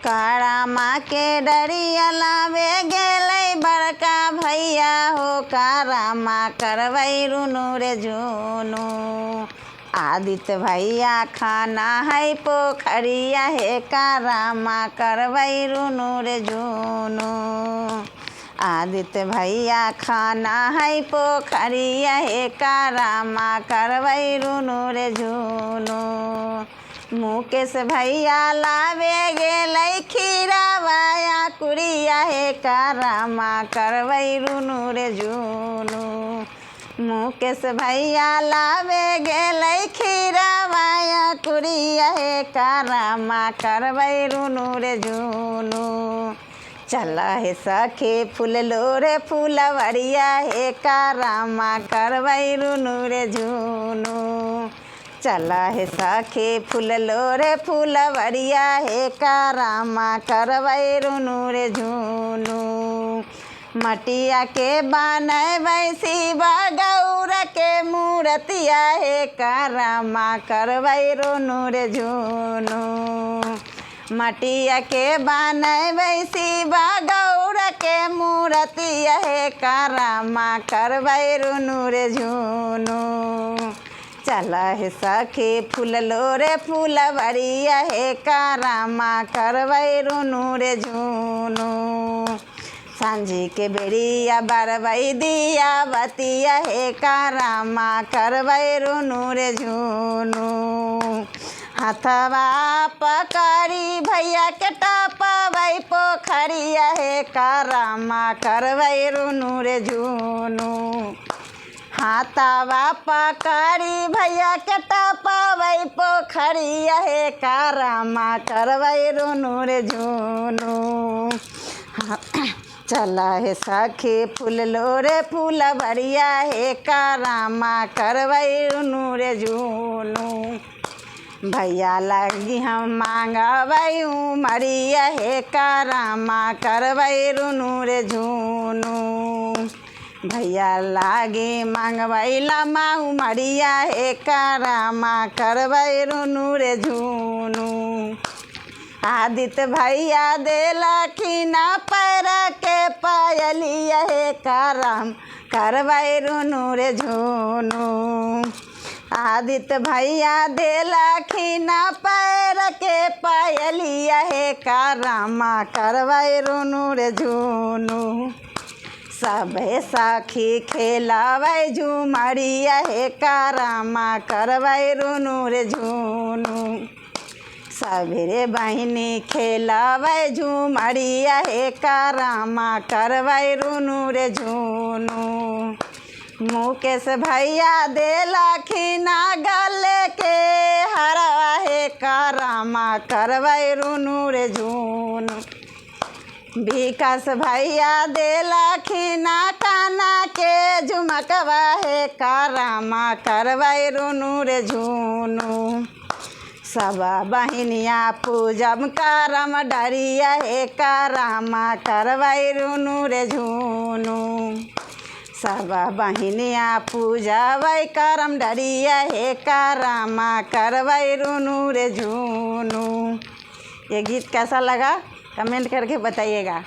कारामा के डरिया लावे गेलै बड़का भैया हो, कारामा करवै रुनु रे जुनू। आदित्य भैया खाना है पोखरिया हे, कारामा करवै रुनु रे जुनू। आदित्य भैया खाना है पोखरिया हे, कारामा करवै रुनु रे जुनू। मुकेश भैया लावे गेलै खीरावाया कुड़िया हे, कारामा करवै रुनु रे जुनू। मुकेश भैया लावे गेलै खीरावाया कुड़िया हे, कारामा करवै रुनु रे जुनू। चल हे सखी फूल लो रे फूलवरिया हे, कारामा करवै रुनु रे जुनू। चल हे सखी फूल लो रे फूलवरिया हे, कारामा करवै रुनु रे जुनू। मटिया के बनबै शिव गौर के मूर्तिया हे, कारामा करवै रुनु रे जुनू। मटिया के बनबै शिव गौर के मूर्तिया हे, कारामा करवै रुनु रे जुनू। चल हे सखी फूल लो रे फूलवरिया हे, कारामा करवै रुनु रे जुनू। सांझी के बेरिया बरबै दिया बतिया हे, कारामा करवै रुनु रे जुनू। हाथवा पकड़ी भैया के टपबै पोखरिया हे, कारामा करवै रुनु रे जुनू। हाथवा पकड़ी भैया के टपबै पोखरिया हे, कारामा करवै रुनु रे जुनू। चल हे सखी फूल लो रे फूलवरिया हे, कारामा करवै रुनु रे जुनू। भैया लगी हम मांगबै उमरिया हे, कारामा करवै रुनु रे जुनू। भैया लागे मांगबै लम्बा उमरिया हे, कारामा करवै रुनु रे जुनू। आदित्य भैया देलखिन पैर के पायलिया हे, कारामा करवै रुनु रे जुनू। आदित्य भैया देलखिन पैर के पायलिया हे, कारामा करवै रुनु रे जुनू। सबे सखी खेलावै झुमरिया हे, कारामा करवै रुनु रे जुनू। सबेरे बहिनी खेलावै झुमरिया हे, कारामा करवै रुनु रे जुनू। मुकेश भैया देलखिन गले के हरवा हे, कारामा करवै रुनु रे जुनू। विकास भैया देलखिन काना के झुमकवा हे, कारामा करवै रुनु रे जुनू। सब बहिनिया पूजब करम डरिया हे, कारामा करवै रुनु रे जुनू। सब बहिनिया पूजबै करम डरिया हे, कारामा करवै रुनु रे जुनू। ये गीत कैसा लगा कमेंट करके बताइएगा।